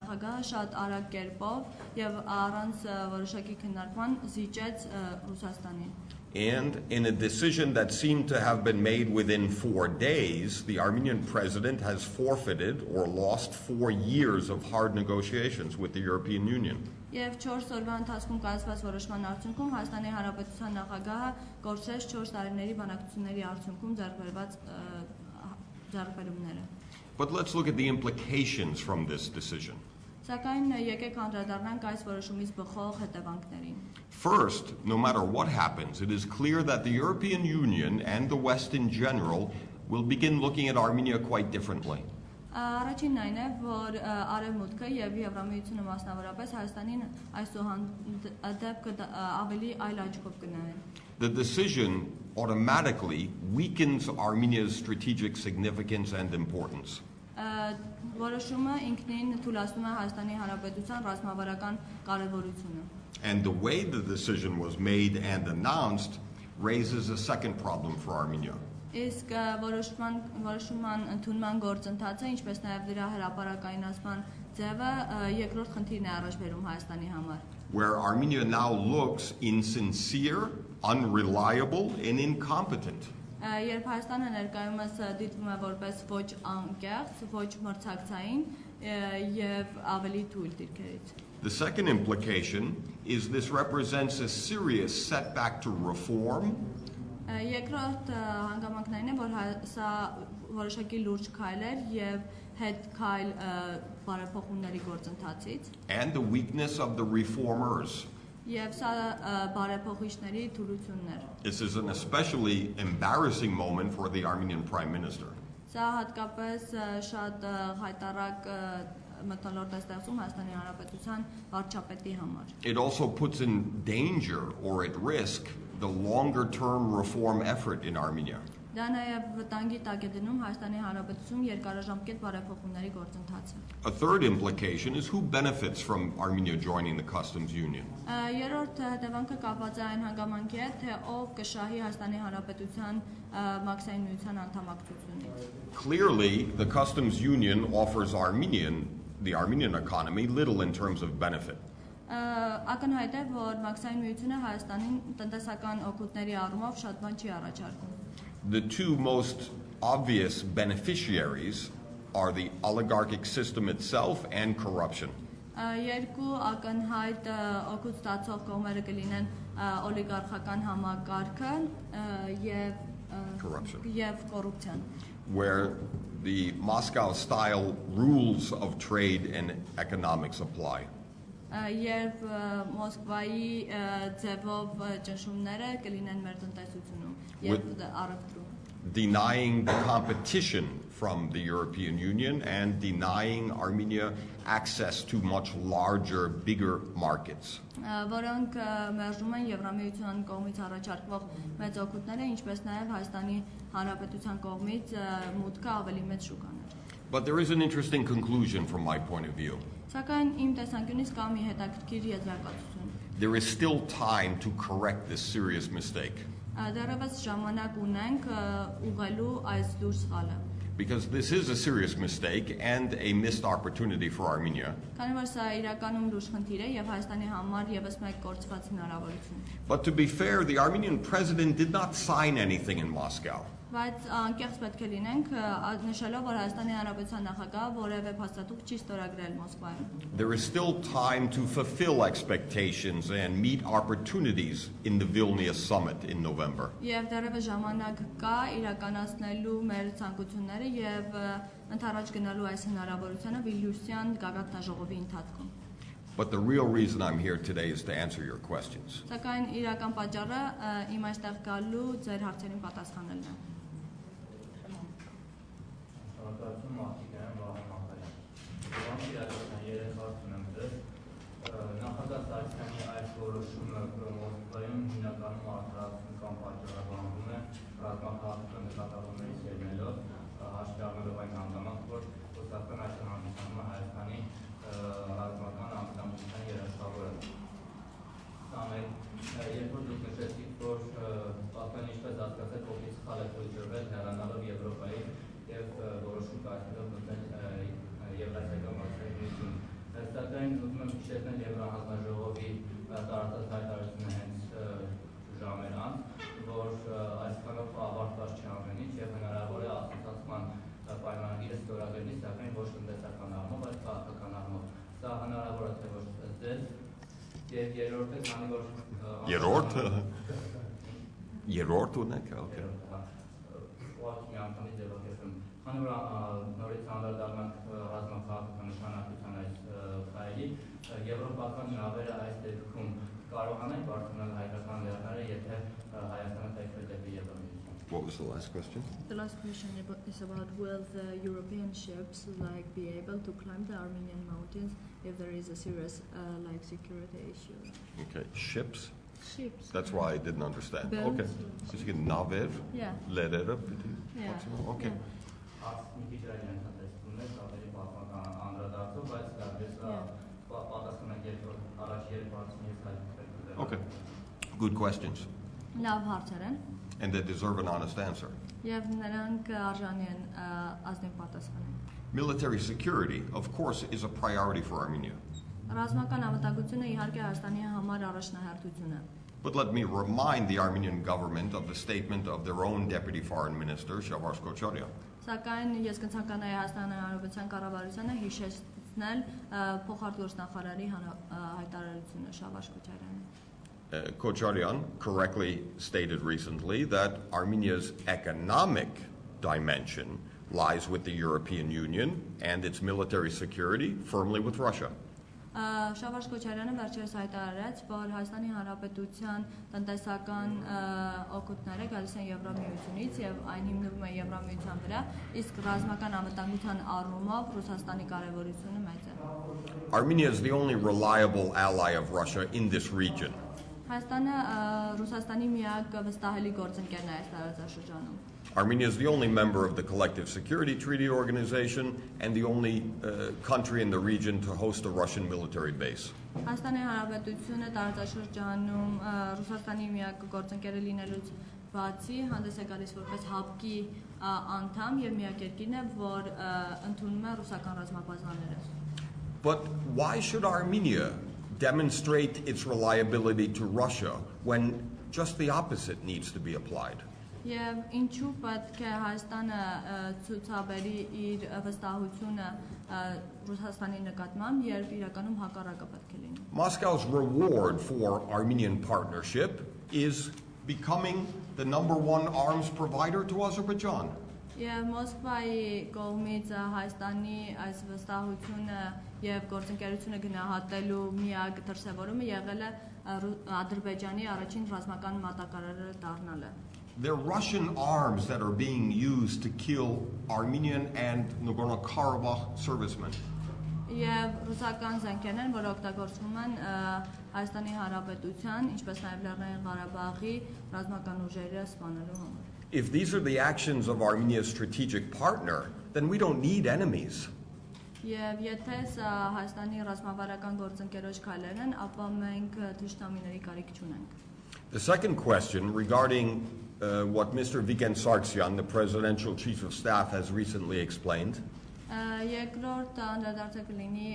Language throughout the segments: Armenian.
նախագահը շատ արագ կերպով եւ առանց որոշակի քննարկման զիջեց Ռուսաստանին. And in a decision that seemed to have been made within 4 days, the Armenian president has forfeited or lost 4 years of hard negotiations with the European Union. Եվ 4 օրվա ընթացքում կայացված որոշման արդյունքում Հայաստանի Հանրապետության նախագահը կորցրեց 4 տարիների բանակցությունների արդյունքում ձեռքբերված ձեռքբերումները. But let's look at the implications from this decision. Սակայն եկեք անդրադառնանք այս որոշումից բխող հետևանքներին. First, no matter what happens, it is clear that the European Union and the West in general will begin looking at Armenia quite differently. Առաջինն այն է, որ Արևմուտքը եւ Եվրամիությունը մասնավորապես Հայաստանին այսուհանդեպ ավելի այլ աչքով կնայեն. The decision automatically weakens Armenia's strategic significance and importance. Որոշումը ինքնին թույլատնում է Հայաստանի Հանրապետության ռազմավարական կարևորությունը. And the way the decision was made and announced raises a second problem for Armenia. Իսկ որոշման ընդունման գործընթացը, ինչպես նաև դրա հրապարակայնացման ձևը երկրորդ խնդիրն է առաջ բերում Հայաստանի համար. Where Armenia now looks insincere, unreliable and incompetent. Երբ Հայաստանը ներկայումս դիտվում է որպես ոչ անկեղծ, ոչ մրցակցային եւ ավելի թույլ դիրքերից. The second implication is this represents a serious setback to reform. Երկրորդ հանգամանքն այն է, որ սա որոշակի լուրջ քայլ էր եւ հետ քայլ բարեփոխումների գործընթացից. And the weakness of the reformers. Եվ սա բարեփոխիչների թուլությունն էր. This is an especially embarrassing moment for the Armenian Prime Minister. Սա հատկապես շատ հայտարարակ մթնոլորտ է ստեղծում Հայաստանի Հանրապետության վարչապետի համար. It also puts in danger or at risk the longer-term reform effort in Armenia. Դա նաև վտանգի տակ է դնում Հայաստանի Հանրապետությունում երկարաժամկետ բարեփոխումների գործընթացը. A third implication is who benefits from Armenia joining the customs union. Երրորդ հետևանքը կապված է այն հանգամանքի հետ, թե ով կշահի Հայաստանի Հանրապետության Մաքսային միության անդամակցությունից. Clearly, the customs union offers the Armenian economy little in terms of benefit. Ակնհայտ է, որ Մաքսային միությունը Հայաստանին տնտեսական օգուտների առումով շատ բան չի առաջարկում. The two most obvious beneficiaries are the oligarchic system itself and corruption. Երկու ակնհայտ օգուտ ստացող կողմերը կլինեն օլիգարխական համակարգը եւ կոռուպցիան. Where the Moscow-style rules of trade and economics apply. Երբ Մոսկվայի ձևով ճնշումները կլինեն մեր տնտեսությունում եւ առևտրում. Denying the competition from the European Union and denying Armenia access to much larger, bigger markets. Որոնք մերժում են Եվրամիության կողմից առաջարկվող մեծ օգուտները, ինչպես նաև Հայաստանի Հանրապետության կողմից մուտքը ավելի մեծ շուկաներ. But there is an interesting conclusion from my point of view. Սակայն իմ տեսանկյունից կա մի հետաքրքիր եզրակացություն. There is still time to correct this serious mistake. Դեռևս ժամանակ ունենք ուղղելու այս դուր սխալը. Because this is a serious mistake and a missed opportunity for Armenia. Քանի որ սա իրականում լուրջ խնդիր է եւ Հայաստանի համար եւս մեկ կորցված հնարավորություն. But to be fair, the Armenian president did not sign anything in Moscow. Բայց անկեղծ պետք է լինենք նշելով, որ Հայաստանի Հանրապետության նախագահը որևէ փաստաթուղթ չի ստորագրել Մոսկվայում. There is still time to fulfill expectations and meet opportunities in the Vilnius summit in November. Եվ դեռևս ժամանակ կա իրականացնելու մեր ցանկությունները եւ ընդառաջ գնալու այս հնարավորությունը Վիլնյուսյան գագաթնաժողովի ընթացքում. But the real reason I'm here today is to answer your questions. Սակայն իրական պատճառը իմ այստեղ գալու ձեր հարցերին պատասխանելն է. Նախագահ Սարգսյանի այս որոշումը Մոսկվայում հիմնականում արտահայտվում կամ պատճառաբանվում է ռազմաքաղաքական նկատառումներից ելնելով հաշվի առնելով այն հանգամանքը, որ խոսական այս հանդիսանում է Հայաստանի ռազմական անվտանգության երաշխավորը։ Երբ որ դուք նշեցիք, որ պատկան ինչպես հասկացեք, ովքեր սխալ է թույլատրվել հեռանալով Եվրոպայից եւ որոշում կայացնելով մտնել Եվրասիական բաժնետություն։ Միայն ուզում եմ հիշեցնել Եվրահանձնաժողովի տարածած հայտարարությունը հենց ժամեր անց, որ այսքանով ավարտված չի ամեն ինչ եւ հնարավոր է ասոցիացիան պայմանագիրը ստորագրվի, սակայն ոչ տնտեսական առումով, այլ քաղաքական առումով։ Սա հնարավոր է թե ոչ ձեզ եւ երրորդը, քանի որ երրորդ ունեք, օքեյ։ Ո՞չ մի անգամից ձևակերպեմ։ Քանի որ նորից անդրադառնանք ռազմաքաղաքական նշանակության այս ֆայլի, եվրոպական նավերը այս դեպքում կարողանան բարդանալ հայկական լեռները, եթե Հայաստանը թեքվի դեպի Եվրամիություն։ What was the last question? The last question is about will the European ships be able to climb the Armenian mountains if there is a serious security issue? Okay, ships? Ships. That's why I didn't understand. Boats. Okay. So you can navev? Yeah. Lerere? Yeah. Okay. Okay. Good questions. Լավ հարցեր են And they deserve an honest answer. եւ նրանք արժանի են ազնիվ պատասխանին։ Military security, of course, is a priority for Armenia. Ռազմական անվտանգությունը իհարկե Հայաստանի համար առաջնահերթություն է։ But let me remind the Armenian government of the statement of their own Deputy Foreign Minister, Shavars Kocharyan. Sակայն ես կցանկանայի Հայաստանի Հանրապետության կառավարությանը հիշեցնել փոխարտգործնախարարի հայտարարությունը Շավարժ Քոչարյանի։ Kocharyan correctly stated recently that Armenia's economic dimension lies with the European Union and its military security firmly with Russia. Շավարժ Քոչարյանը վերջերս հայտարարեց, որ Հայաստանի Հանրապետության տնտեսական օգուտները գալիս են Եվրամիությունից եւ այն հիմնվում է Եվրամիության վրա, իսկ ռազմական անվտանգության առումով Ռուսաստանի կարեւորությունը մեծ է։ Armenia is the only reliable ally of Russia in this region. Հայաստանը Ռուսաստանի միակ վստահելի գործընկերն է այս տարածաշրջանում։ Armenia is the only member of the Collective Security Treaty Organization and the only country in the region to host a Russian military base. Հայաստանի Հանրապետությունը տարածաշրջանում Ռուսաստանի միակ գործընկերը լինելուց բացի հանդես է գալիս որպես հապկի անդամ եւ միակ երկիրն է, որ ընդունում է ռուսական ռազմաբազաները։ But why should Armenia demonstrate its reliability to Russia when just the opposite needs to be applied? Եվ ինչու պետք է Հայաստանը ցուցաբերի իր վստահությունը Ռուսաստանի նկատմամբ, երբ իրականում հակառակը պետք է լինի։ Moscow's reward for Armenian partnership is becoming the #1 arms provider to Azerbaijan. Եվ Մոսկվայի կողմից Հայաստանի այս վստահությունը եւ գործընկերությունը գնահատելու միակ դրսեւորումը եղել է Ադրբեջանի առաջին ռազմական մատակարարը դառնալը։ They're Russian arms that are being used to kill Armenian and Nagorno-Karabakh servicemen. Եվ ռուսական զենքերն են, որ օգտագործվում են Հայաստանի Հանրապետության, ինչպես նաև Լեռնային Ղարաբաղի ռազմական ուժերը սպանելու համար։ If these are the actions of Armenia's strategic partner, then we don't need enemies. Եվ եթե սա Հայաստանի ռազմավարական գործընկերոջ քայլերն են, ապա մենք թշնամիների կարիք չունենք։ The second question regarding what Mr. Vigen Sargsyan, the presidential chief of staff, has recently explained. Երկրորդ անդրադարձը կլինի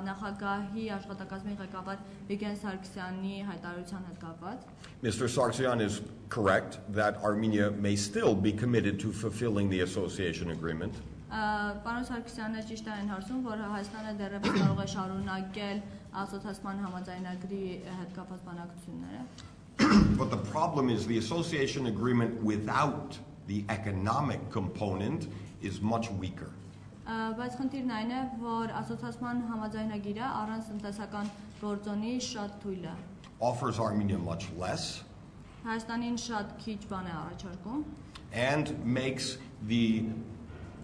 նախագահի աշխատակազմի ղեկավար Վիգեն Սարգսյանի հայտարարության հետ կապված։ Mr. Sargsyan is correct that Armenia may still be committed to fulfilling the association agreement. Պարոն Սարգսյանը ճիշտ է այն հարցում, որ Հայաստանը դեռևս կարող է շարունակել ասոցիացիան համաձայնագրի հետ կապված բանակցությունները։ But the problem is the association agreement without the economic component is much weaker. Բայց խնդիրն այն է, որ ասոցիացիան համաձայնագիրը առանց տնտեսական գործոնի շատ թույլ է։ Offers Armenia much less. Հայաստանին շատ քիչ բան է առաջարկում։ And makes the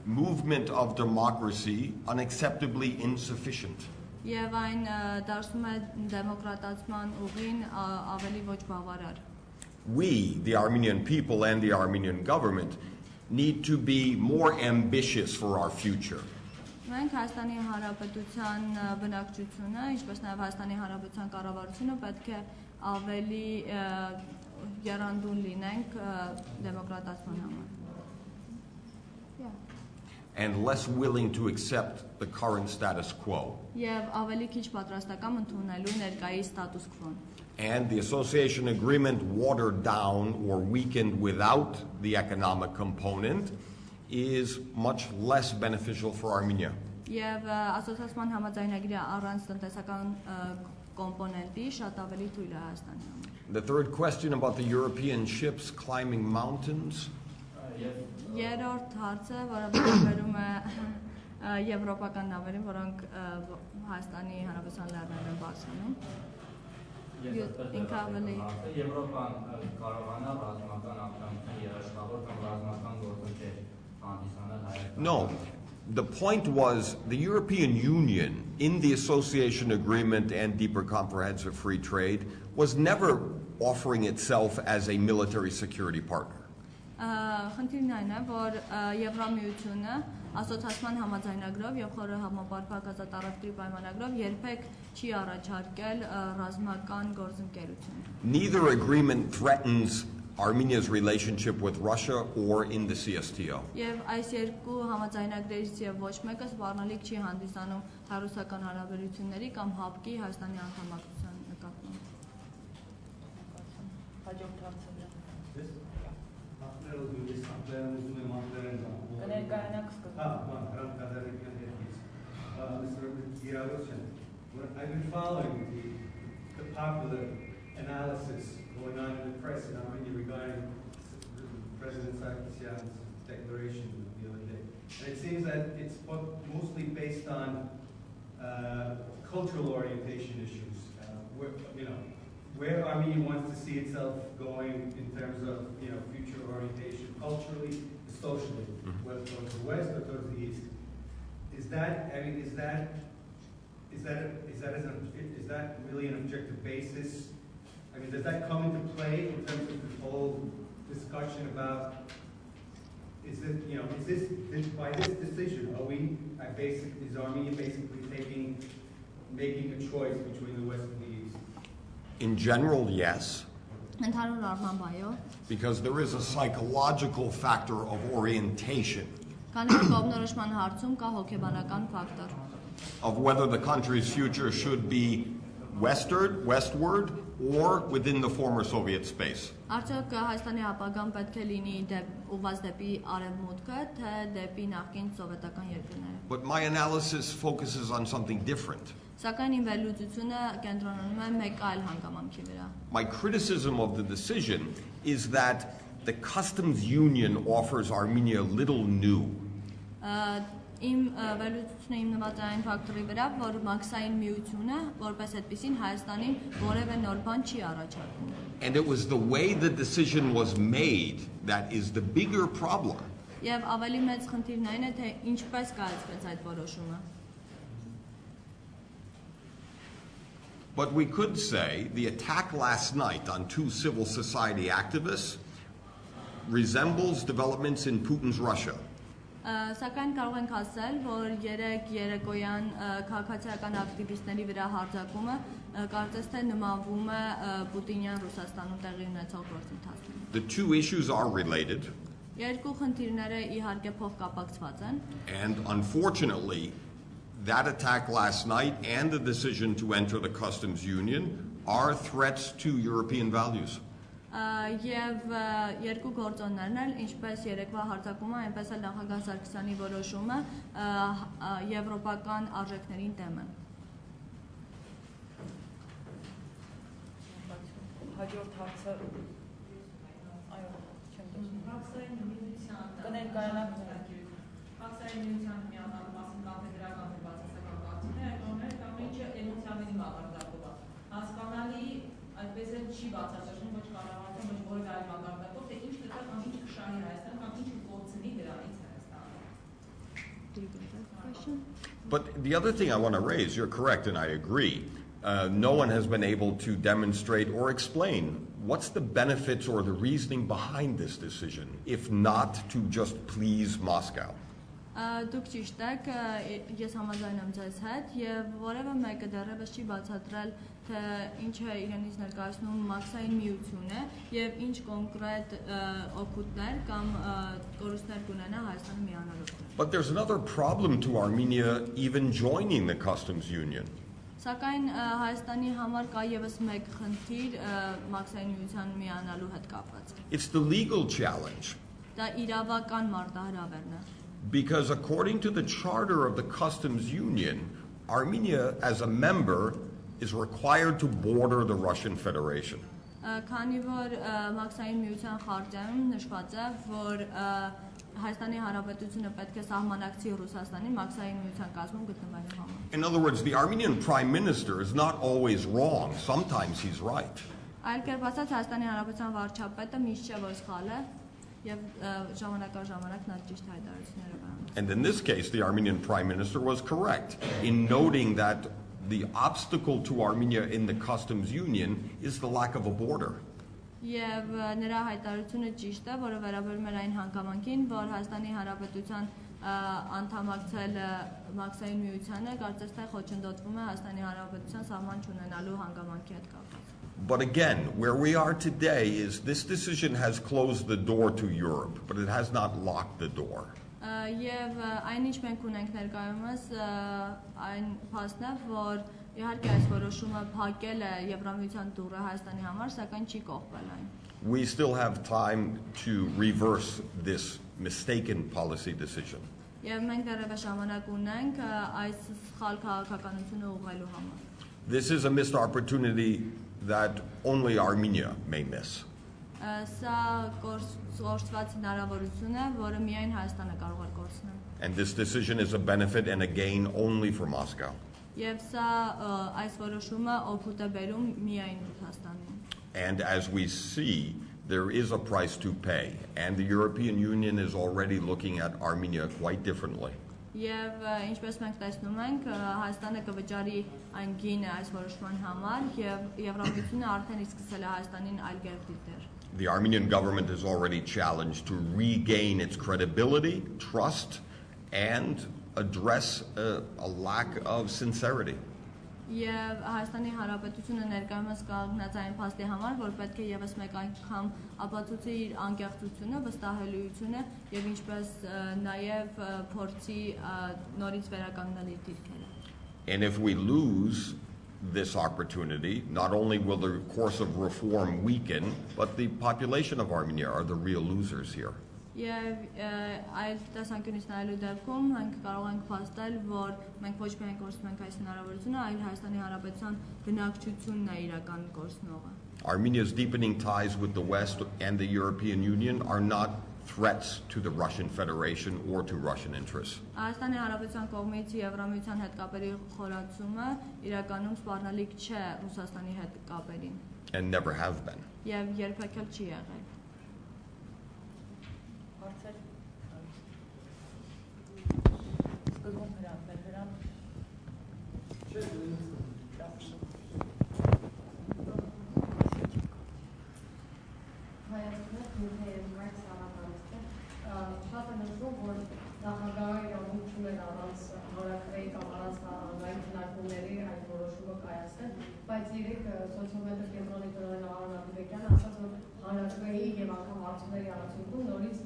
movement of democracy unacceptably insufficient. Եվ այն դարձնում է դեմոկրատացման ուղին ավելի ոչ բավարար։ We, the Armenian people and the Armenian government, need to be more ambitious for our future. Մենք Հայաստանի Հանրապետության բնակչությունը, ինչպես նաև Հայաստանի Հանրապետության կառավարությունը պետք է ավելի եռանդուն լինենք դեմոկրատացման համար։ and less willing to accept the current status quo. Եվ ավելի քիչ պատրաստական ընդունելու ներկայիս status quo-ն։ And the association agreement watered down or weakened without the economic component is much less beneficial for Armenia. Եվ ասոցիացիան համաձայնագիրը առանց տնտեսական կոմպոնենտի շատ ավելի թույլ է Հայաստանի համար։ The third question about the European ships climbing mountains. Երրորդ հարցը, որը վերաբերում է եվրոպական նավերին, որոնք Հայաստանի Հանրապետության լեռներն են բարձրանում։ Եվրոպան կարողանա ռազմական ակտիվության երաշխավոր կամ ռազմական գործընթեր հանդիսանալ Հայաստանում։ No. The point was the European Union, in the association agreement and deeper comprehensive free trade, was never offering itself as a military security partner. Խնդիրն այն է, որ Եվրամիությունը ասոցիացիան համաձայնագրով եւ խորը համապարփակ ազատառախտի պայմանագրով երբեք չի առաջարկել ռազմական գործընկերություն։ Neither agreement threatens Armenia's relationship with Russia or in the CSTO. Եվ այս երկու համաձայնագրերից եւ ոչ մեկը սպառնալիք չի հանդիսանում հայ-ռուսական հարաբերությունների կամ ՀԱՊԿ-ի Հայաստանի անդամակցության նկատմամբ։ Հաջորդ հարցը։ Mr. Giragossian, I've been following the popular analysis going on in the press in Armenia regarding President Sarkisyan's declaration the other day. And it seems that it's mostly based on cultural orientation issues, where Armenia wants to see itself going in terms of future orientation, culturally, socially, whether towards the west or towards the east. Is that really an objective basis? I mean, does that come into play in terms of the whole discussion about is by this decision is Armenia basically making a choice between the west and the east? In general, yes. Ընդհանուր առմամբ այո։ Because there is a psychological factor of orientation. Քանի որ կողմնորոշման հարցում կա հոգեբանական ֆակտոր։ Of whether the country's future should be westward, or within the former Soviet space. Արդյոք Հայաստանի ապագան պետք է լինի ուղղված դեպի արևմուտքը, թե դեպի նախկին սովետական երկրները։ But my analysis focuses on something different. Սակայն իմ վերլուծությունը կենտրոնանում է մեկ այլ հանգամանքի վրա։ My criticism of the decision is that the customs union offers Armenia little new. Իմ վերլուծությունը հիմնված է այն ֆակտորի վրա, որ Մաքսային միությունը որպես այդպեսին Հայաստանին որևէ նոր բան չի առաջարկում։ And it was the way the decision was made that is the bigger problem. Եվ ավելի մեծ խնդիրն այն է, թե ինչպես կայացվեց այդ որոշումը։ But we could say the attack last night on two civil society activists resembles developments in Putin's Russia. Սակայն կարող ենք ասել, որ երեկոյան քաղաքացիական ակտիվիստների վրա հարձակումը կարծես թե նմանվում է Պուտինյան Ռուսաստանում տեղի ունեցող գործընթացին։ The two issues are related. Երկու խնդիրները իհարկե փոխկապակցված են։ And unfortunately, that attack last night and the decision to enter the customs union are threats to European values. Եվ երկու գործոններն էլ, ինչպես երեկվա հարձակումը, այնպես էլ նախագահ Սարգսյանի որոշումը եվրոպական արժեքներին դեմ են։ Հաջորդ հարցը Մաքսային միության միանալու մասին կաֆեդրական բացասական կարծիքներ, այդ ամենը էմոցիաների մակարդակով է։ Հասկանալի այդպես էլ չի բացատրվում ոչ կառավարության, ոչ որևէ այլ մակարդակով, թե ինչ կտա կամ ինչ կշահի Հայաստանը կամ ինչ կորցնի դրանից Հայաստանը։ But the other thing I want to raise, you're correct and I agree, no one has been able to demonstrate or explain what's the benefits or the reasoning behind this decision, if not to just please Moscow. Դուք ճիշտ եք, ես համաձայն եմ ձեզ հետ եւ որևէ մեկը դեռևս չի բացատրել թե ինչ է իրենից ներկայացնում Մաքսային միությունը եւ ինչ կոնկրետ օգուտներ կամ կորուստներ կունենա Հայաստանը միանալով։ But there's another problem to Armenia even joining the customs union. Սակայն Հայաստանի համար կա եւս մեկ խնդիր Մաքսային միության միանալու հետ կապված։ It's the legal challenge. Դա իրավական մարտահրավերն է։ Because according to the charter of the customs union, Armenia as a member is required to border the Russian Federation. Քանի որ Մաքսային միության խարտիայում նշված է, որ Հայաստանի Հանրապետությունը պետք է սահմանակցի Ռուսաստանի Մաքսային միության կազմում գտնվելու համար։ In other words, the Armenian prime minister is not always wrong. Sometimes he's right. Այլ կերպ ասած, Հայաստանի Հանրապետության վարչապետը միշտ չէ որ սխալ է եւ ժամանակ առ ժամանակ նա ճիշտ հայտարարություններ է անում։ And in this case, the Armenian prime minister was correct in noting that the obstacle to Armenia in the customs union is the lack of a border. Եվ նրա հայտարարությունը ճիշտ է, որը վերաբերում էր այն հանգամանքին, որ Հայաստանի Հանրապետության անդամակցելը Մաքսային միությանը կարծես թե խոչընդոտվում է Հայաստանի Հանրապետության սահման չունենալու հանգամանքի հետ կապված։ But again, where we are today is this decision has closed the door to Europe, but it has not locked the door. Եվ այն ինչ մենք ունենք ներկայումս այն փաստն է, որ իհարկե այս որոշումը փակել է Եվրամիության դուռը Հայաստանի համար, սակայն չի կողպել այն։ We still have time to reverse this mistaken policy decision. Եվ մենք դեռևս ժամանակ ունենք այս սխալ քաղաքականությունը ուղղելու համար։ This is a missed opportunity that only Armenia may miss. Սա կորցված հնարավորություն է, որը միայն Հայաստանը կարող է կորցնել։ And this decision is a benefit and a gain only for Moscow. Եվ սա այս որոշումը օգուտ է բերում միայն Ռուսաստանին։ And as we see, there is a price to pay, and the European Union is already looking at Armenia quite differently. Եվ ինչպես մենք տեսնում ենք, Հայաստանը կվճարի այն գինը այս որոշման համար, եւ Եվրամիությունը արդեն իսկ սկսել է Հայաստանին այլ կերպ դիտել։ The Armenian government is already challenged to regain its credibility, trust, and address a lack of sincerity. Եվ Հայաստանի Հանրապետությունը ներկայումս կանգնած այն փաստի համար, որ պետք է եւս մեկ անգամ ապացուցի իր անկեղծությունը, վստահելիությունը եւ ինչպես նաեւ փորձի նորից վերականգնել իր դիրքերը։ And if we lose this opportunity, not only will the course of reform weaken, but the population of Armenia are the real losers here. Եվ այլ տեսանկյունից նայելու դեպքում մենք կարող ենք փաստել, որ մենք ոչ միայն կորցնում ենք այս հնարավորությունը, այլ Հայաստանի Հանրապետության բնակչությունն է իրական կորցնողը։ Armenia's deepening ties with the West and the European Union are not threats to the Russian Federation or to Russian interests. Հայաստանի Հանրապետության կողմից Եվրամիության հետ կապերի խորացումը իրականում սպառնալիք չէ Ռուսաստանի հետ կապերին։ And never have been. Եվ երբեք էլ չի եղել։ Նախագահի իրավունք ունեն առանց հանրաքվեի կամ առանց հանրային քննարկումների այդ որոշումը կայացնել, բայց երեք սոցիոմետրի կենտրոնի տնօրեն Արոն Աբիբեկյանը ասաց, որ հանրաքվեի եւ անգամ հարցումների արդյունքում նորից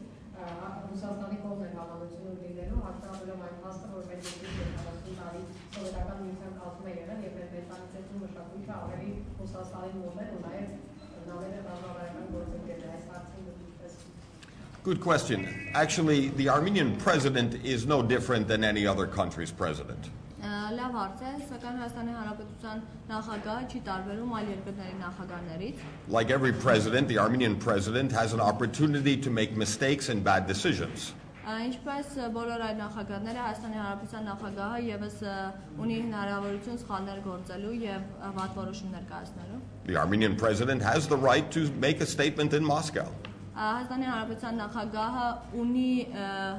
Ռուսաստանի կողմն է հավանություն լինելու, հաշվառելով այն փաստը, որ մեր երկրի 70 տարի սովետական միության կազմում է եղել եւ մեր մենտալիտետի մշակույթը ավելի Ռուսաստանի մոտ է ու նաեւ նավերը ռազմավարական գործընկերներ այս հարցին դեպս։ Good question. Actually, the Armenian president is no different than any other country's president. Լավ հարց է, սակայն Հայաստանի Հանրապետության նախագահը չի տարբերում այլ երկրների նախագահներից։ Like every president, the Armenian president has an opportunity to make mistakes and bad decisions. Ինչպես բոլոր այլ նախագահները, Հայաստանի Հանրապետության նախագահը եւս ունի հնարավորություն սխալներ գործելու եւ վատ որոշումներ կայացնելու։ The Armenian president has the right to make a statement in Moscow. Հայաստանի Հանրապետության նախագահը ունի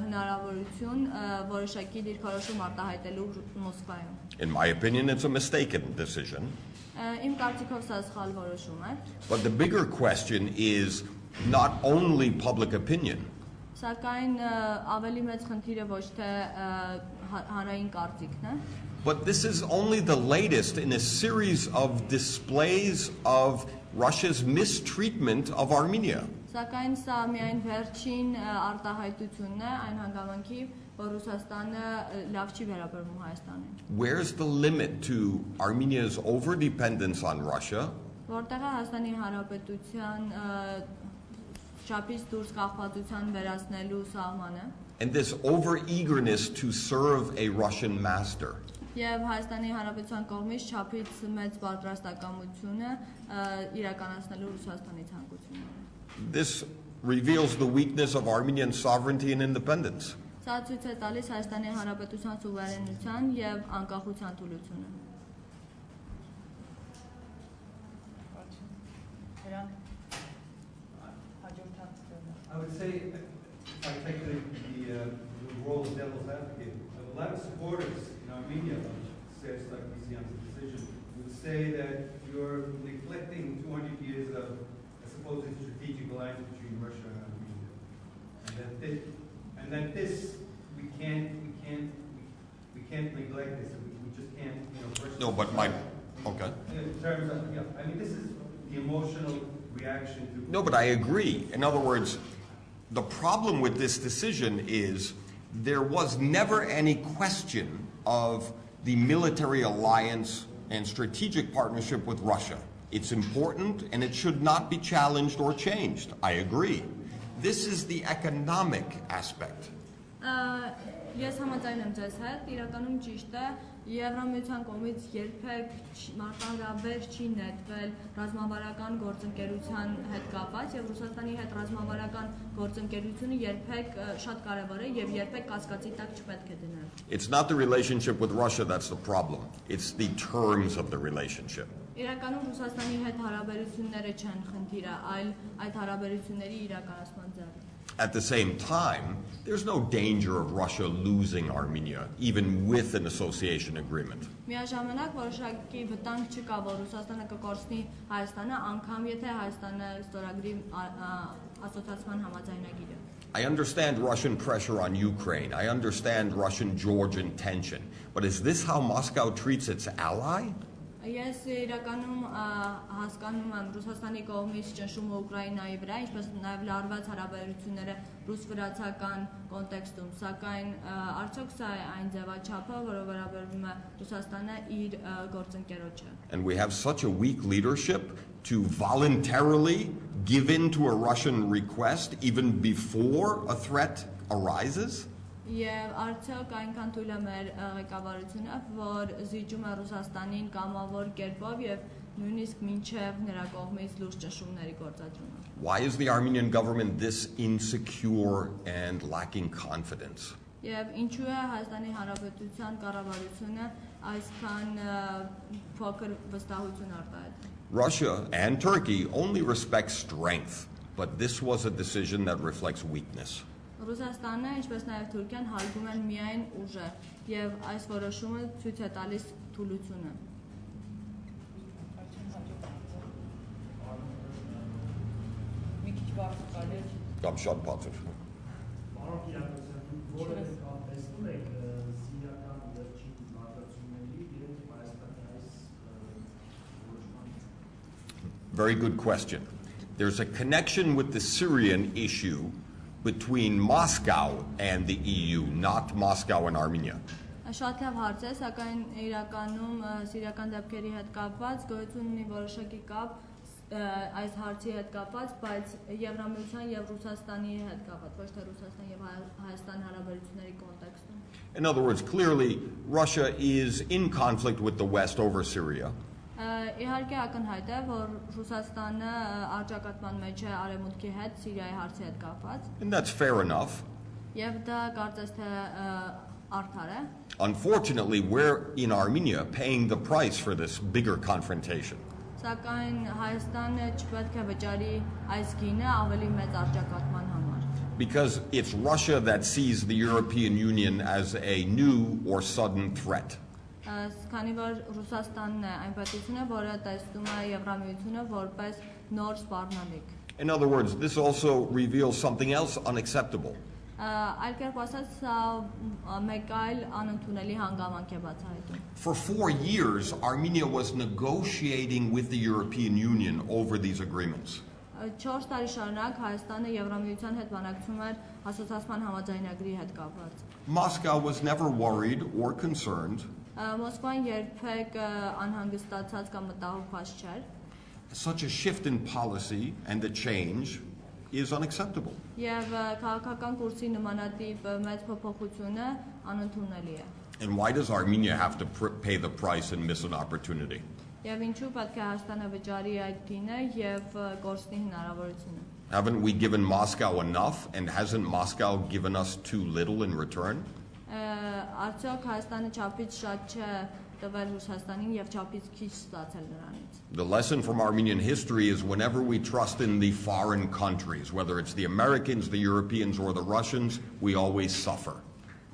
հնարավորություն որոշակի դիրքորոշում արտահայտելու Մոսկվայում։ In my opinion, it's a mistaken decision. Իմ կարծիքով սա սխալ որոշում է։ But the bigger question is not only public opinion. Սակայն ավելի մեծ խնդիրը ոչ թե հանրային կարծիքն է, but this is only the latest in a series of displays of Russia's mistreatment of Armenia. Սակայն սա միայն վերջին արտահայտությունն է այն հանգամանքի, որ Ռուսաստանը լավ չի վերաբերվում Հայաստանին։ Where's the limit to Armenia's overdependence on Russia? Որտեղ է Հայաստանի Հանրապետության չափից դուրս կախվածության վերացնելու սահմանը And this over-eagerness to serve a Russian master. եւ Հայաստանի Հանրապետության կողմից չափից մեծ պատրաստակամությունը իրականացնելու Ռուսաստանի ցանկությունները։ This reveals the weakness of Armenian sovereignty and independence. Սա ցույց է տալիս Հայաստանի Հանրապետության սուվերենության եւ անկախության թուլությունը։ I would say, if I take the role of devil's advocate, a lot of supporters in Armenia, says Sargsyan's decision, would say that you're neglecting 200 years of a supposed strategic alliance between Russia and Armenia, and that this we can't neglect this. We just can't, No, but okay. In terms of, I mean, this is the emotional reaction to. No, but I agree. In other words, the problem with this decision is there was never any question of the military alliance and strategic partnership with Russia. It's important and it should not be challenged or changed. I agree. This is the economic aspect. Ես համաձայն եմ ձեզ հետ, իրականում ճիշտ է, Եվրամիության կողմից երբեք մարտահրավեր չի նետվել ռազմավարական գործընկերության հետ կապված եւ Ռուսաստանի հետ ռազմավարական գործընկերությունը երբեք շատ կարեւոր է եւ երբեք կասկածի տակ չպետք է դնել։ It's not the relationship with Russia that's the problem. It's the terms of the relationship. Իրականում Ռուսաստանի հետ հարաբերությունները չեն խնդիրը, այլ այդ հարաբերությունների իրականացման ձևը։ At the same time, there's no danger of Russia losing Armenia, even with an association agreement. Միաժամանակ որոշակի վտանգ չկա, որ Ռուսաստանը կկորցնի Հայաստանը, անգամ եթե Հայաստանը ստորագրի ասոցիացիան համաձայնագիրը։ I understand Russian pressure on Ukraine. I understand Russian-Georgian tension. But is this how Moscow treats its ally? Ես իրականում հասկանում եմ Ռուսաստանի կողմից ճնշումը Ուկրաինայի վրա, ինչպես նաև լարված հարաբերությունները ռուս-վրացական կոնտեքստում, սակայն արդյոք սա է այն ձևաչափը, որը վերաբերվում է Ռուսաստանը իր գործընկերոջը։ And we have such a weak leadership to voluntarily give in to a Russian request even before a threat arises? Եվ արդյոք այնքան թույլ է մեր ղեկավարությունը, որ զիջում է Ռուսաստանին կամավոր կերպով եւ նույնիսկ մինչեւ նրա կողմից լուրջ ճնշումների գործադրումը։ Why is the Armenian government this insecure and lacking confidence? Եվ ինչու է Հայաստանի Հանրապետության կառավարությունը այսքան փոքր վստահություն արտահայտում։ Russia and Turkey only respect strength, but this was a decision that reflects weakness. Ռուսաստանը, ինչպես նաև Թուրքիան հարգում են միայն ուժը, եւ այս որոշումը ցույց է տալիս թուլությունը։ Կամ շատ բարձր։ Պարոն Գիրագոսյան, որը կապեցնում եք սիրիական վերջին մարտությունների իրենք Հայաստանի այս որոշման։ Very good question. There's a connection with the Syrian issue between Moscow and the EU, not Moscow and Armenia. Շատ լավ հարց է, սակայն իրականում սիրիական դեպքերի հետ կապված գոյություն ունի որոշակի կապ այս հարցի հետ կապված, բայց Եվրամիության եւ Ռուսաստանի հետ կապված, ոչ թե Ռուսաստան եւ Հայաստան հարաբերությունների կոնտեքստում։ In other words, clearly Russia is in conflict with the West over Syria. Իհարկե ակնհայտ է, որ Ռուսաստանը արճակատման մեջ է Արևմուտքի հետ Սիրիայի հարցի հետ կապված։ And that's fair enough. Եվ դա կարծես թե արդար է։ Unfortunately, we're in Armenia paying the price for this bigger confrontation. Սակայն Հայաստանը չպետք է վճարի այս գինը ավելի մեծ արճակատման համար։ Because it's Russia that sees the European Union as a new or sudden threat. Քանի որ Ռուսաստանն է այն պետությունը, որը տեսնում է Եվրամիությունը որպես նոր սպառնալիք։ In other words, this also reveals something else unacceptable. Այլ կերպ ասած, սա մեկ այլ անընդունելի հանգամանք է բացահայտում։ For 4 years, Armenia was negotiating with the European Union over these agreements. 4 տարի շարունակ Հայաստանը Եվրամիության հետ բանակցում էր ասոցիացման համաձայնագրի հետ կապված։ Moscow was never worried or concerned. Մոսկվան երբեք անհանգստացած կամ մտահոգված չէր։ Such a shift in policy and a change is unacceptable. Եվ քաղաքական կուրսի նմանատիպ մեծ փոփոխությունը անընդունելի է։ And why does Armenia have to pay the price and miss an opportunity? Եվ ինչու պետք է Հայաստանը վճարի այդ գինը եւ կորցնի հնարավորությունը։ Haven't we given Moscow enough, and hasn't Moscow given us too little in return? Արդյոք Հայաստանը չափից շատ չէ տվել Ռուսաստանին եւ չափից քիչ ստացել նրանից։ The lesson from Armenian history is whenever we trust in the foreign countries, whether it's the Americans, the Europeans, or the Russians, we always suffer.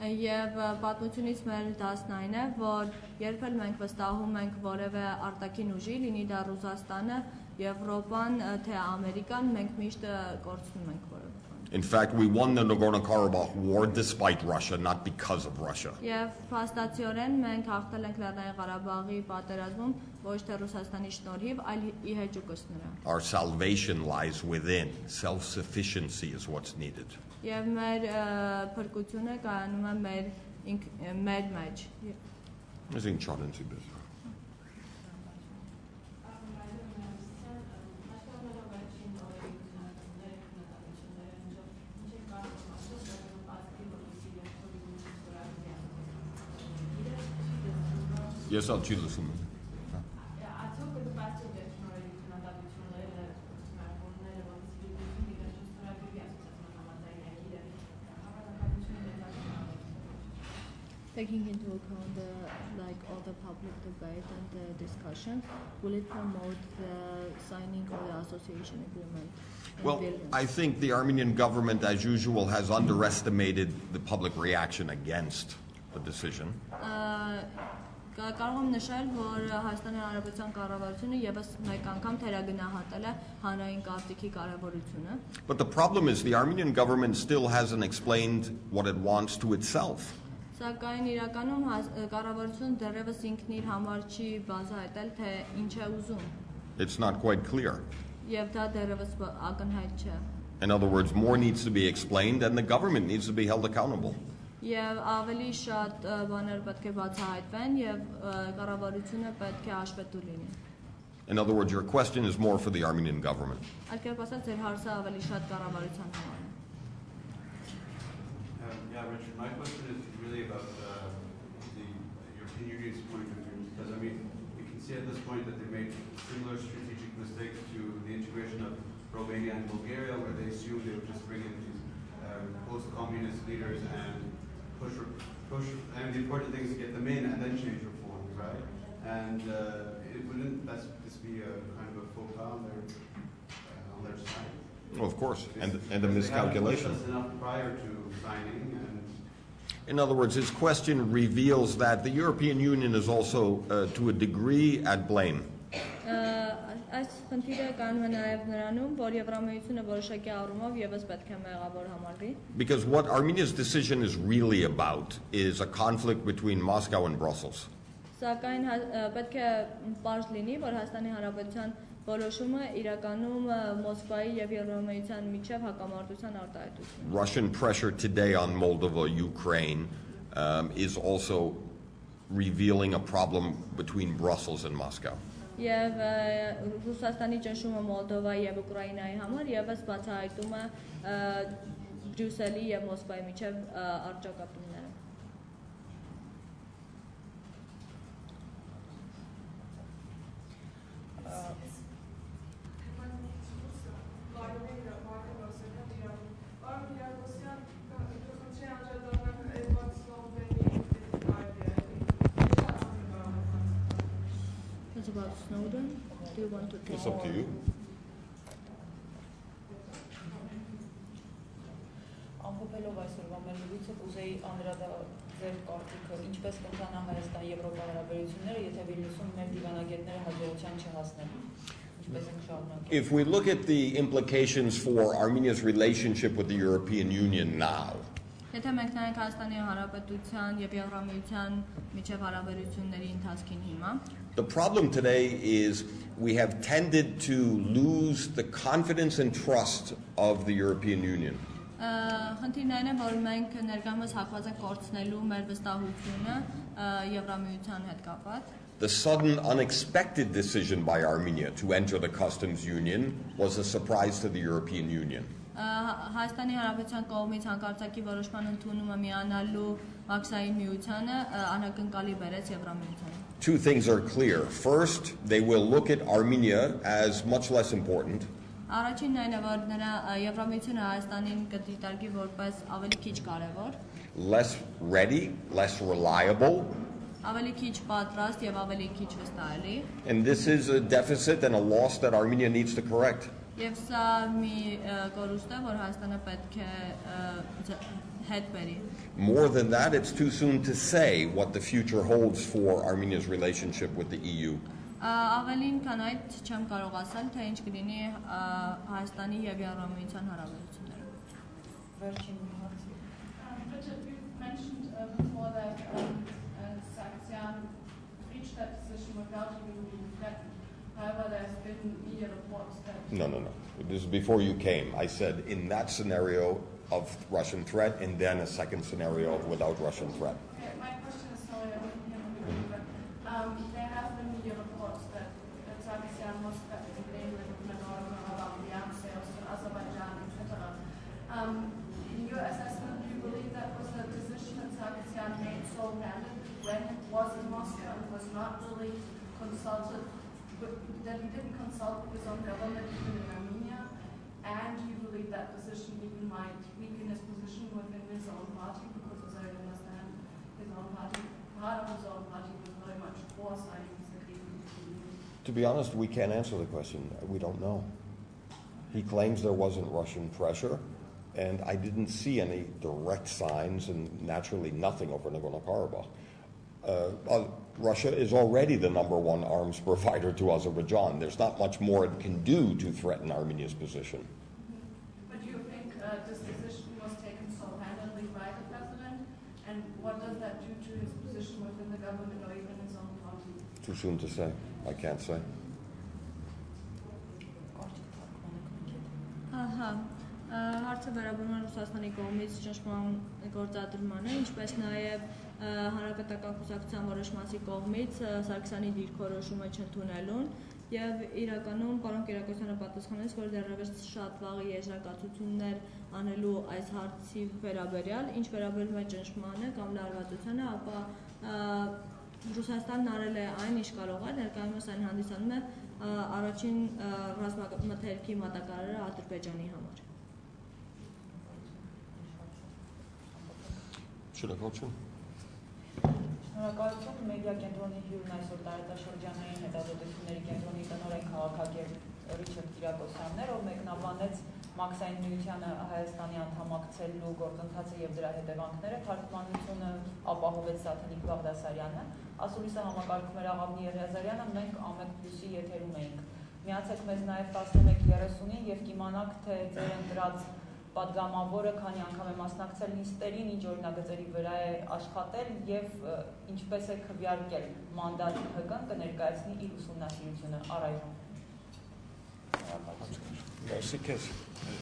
Եվ պատմությունից մեր դասն այն է, որ երբ էլ մենք վստահում ենք որևէ արտաքին ուժի, լինի դա Ռուսաստանը, Եվրոպան, թե Ամերիկան, մենք միշտ կորցնում ենք որևէ բան։ In fact, we won the Nagorno-Karabakh war despite Russia, not because of Russia. Եվ փաստացիորեն մենք հաղթել ենք Լեռնային Ղարաբաղի պատերազմում ոչ թե Ռուսաստանի շնորհիվ, այլ ի հեճուկս նրա։ Our salvation lies within. Self-sufficiency is what's needed. Եվ մեր փրկությունը կայանում է մեր մեջ։ I think Charansi does. Yes, I'll choose this one. Taking into account all the public debate and the discussion, will it promote the signing of the association agreement? Well, I think the Armenian government, as usual, has underestimated the public reaction against the decision. Կարող եմ նշել, որ Հայաստանի Հանրապետության կառավարությունը եւս մեկ անգամ թերագնահատել է հանրային կարծիքի կարեւորությունը։ But the problem is the Armenian government still hasn't explained what it wants to itself. Սակայն իրականում կառավարությունը դեռևս ինքն իր համար չի բացահայտել, թե ինչ է ուզում։ It's not quite clear. Եվ դա դեռևս ակնհայտ չէ։ In other words, more needs to be explained and the government needs to be held accountable. Եվ ավելի շատ բաներ պետք է բացահայտվեն եւ կառավարությունը պետք է հաշվետու լինի։ In other words, your question is more for the Armenian government. Այլ կերպ ասած, ձեր հարցը ավելի շատ կառավարության համար է։ Yeah, Richard, my question is really about the European Union's point of view, because I mean, we can see at this point that they made similar strategic mistakes to the integration of Romania and Bulgaria, where they assumed they would just bring in these post-communist leaders and push, and the important thing is to get them in and then change reforms, right? And wouldn't this be a kind of a faux pas on their side? Well, of course, and a miscalculation. They haven't pushed us enough prior to signing. In other words, his question reveals that the European Union is also, to a degree, at blame. Այս խնդիրը կանում է նաև նրանում, որ Եվրամիությունը որոշակի առումով եւս պետք է մեղավոր համարվի։ Because what Armenia's decision is really about is a conflict between Moscow and Brussels. Սակայն պետք է պարզ լինի, որ Հայաստանի Հանրապետության որոշումը իրականում Մոսկվայի եւ Եվրամիության միջև հակամարտության արտահայտություն։ Russian pressure today on Moldova, Ukraine, is also revealing a problem between Brussels and Moscow. Եվ Ռուսաստանի ճնշումը Մոլդովայի եւ Ուկրաինայի համար եւս բացահայտում է Բրյուսելի եւ Մոսկվայի միջև առճակատումները։ About Snowden, do you want to talk? It's up to you. Ամփոփելով այսօրվա մեր լուծը կուզեի անդրադառնալ կարծիքը, ինչպես կընթանա Հայաստան-Եվրոպա հարաբերությունները, եթե Վիլնյուսում մեր դիվանագետները հաջողության չհասնեն։ If we look at the implications for Armenia's relationship with the European Union now, Եթե մենք նայենք Հայաստանի Հանրապետության եւ Եվրամիության միջև հարաբերությունների ընթացքին հիմա, the problem today is we have tended to lose the confidence and trust of the European Union. Խնդիրն այն է, որ մենք ներկայումս հակված ենք կորցնելու մեր վստահությունը Եվրամիության հետ կապված. The sudden, unexpected decision by Armenia to enter the customs union was a surprise to the European Union. Հայաստանի Հանրապետության կողմից հանկարծակի որոշման ընդունումը միանալու Մաքսային միությանը անակնկալի բերեց Եվրամիությանը. Two things are clear. First, they will look at Armenia as much less important. Առաջինն այն է, որ նրա Եվրամիությունը Հայաստանին կդիտարկի որպես ավելի քիչ կարևոր, less ready, less reliable. Ավելի քիչ պատրաստ եւ ավելի քիչ վստահելի. And this is a deficit and a loss that Armenia needs to correct. Եվ սա մի կորուստ է, որ Հայաստանը պետք է հետ բերի. More than that, it's too soon to say what the future holds for Armenia's relationship with the EU. Ավելին քան այդ չեմ կարող ասել, թե ինչ կլինի Հայաստանի եւ Եվրամիության հարաբերությունները. Վերջին հարց. Richard, you mentioned before that Sargsyan reached that position without even being threatened. However, there's been media reports that... No. This is before you came. I said in that scenario of Russian threat and then a second scenario of without Russian threat. Okay, my question is, sorry, I didn't hear the but there have been media reports that Sargsyan was threatening namely with Nagorno-Karabakh, the arms sales to Azerbaijan, etc. In your assessment, do you believe that was a decision that Sargsyan made sole-handed when it was in Moscow and was not really consulted, that he didn't consult with his own government even in Armenia, and you believe that decision even might weaken his position within his own party, because as I understand, his own party, part of his own party was very much for signing this agreement. To be honest, we can't answer the question. We don't know. He claims there wasn't Russian pressure, and I didn't see any direct signs, and naturally nothing over Nagorno-Karabakh. Russia is already the #1 arms provider to Azerbaijan. There's not much more it can do to threaten Armenia's position. But do you think this decision was taken so-handedly by the president? And what does that do to his position within the government or even his own party? Too soon to say. I can't say. Հարցը վերաբերում է Ռուսաստանի կողմից ճնշման գործադրմանը, ինչպես նաև հանրապետական կուսակցության որոշ մասի կողմից Սարգսյանի դիրքորոշումը չընդունելուն եւ իրականում պարոն Գիրագոսյանը պատասխանեց, որ դեռևս շատ վաղ եզրակացություններ անելու այս հարցի վերաբերյալ, ինչ վերաբերում է ճնշմանը կամ լարվածությանը, ապա Ռուսաստանն արել է այն, ինչ կարող է, ներկայումս այն հանդիսանում է առաջին ռազմամթերքի մատակարարը Ադրբեջանի համար. Շնորհակալություն Մեդիա Կենտրոնի հյուրն այսօր Տարածաշրջանային հետազոտությունների կենտրոնի տնօրեն քաղաքագետ Ռիչարդ Գիրագոսյանն էր, ով մեկնաբանեց Մաքսային միությանը Հայաստանի անդամակցելու գործընթացը եւ դրա հետևանքները, թարգմանությունը ապահովեց Սաթենիկ Բաղդասարյանը, ասուլիսը համակարգում էր Աղավնի Եղիազարյանը, մենք Ամեկ+-ի եթերում էինք։ Միացեք մեզ նաեւ 11:30-ին եւ կիմանաք, թե ձեր ընտրած պատգամավորը քանի անգամ է մասնակցել նիստերին, ինչ օրինագծերի վրա է աշխատել եւ ինչպես է քվեարկել մանդատ ՀԿ-ն կներկայացնի իր ուսումնասիրությունը առայժմ։ Merci.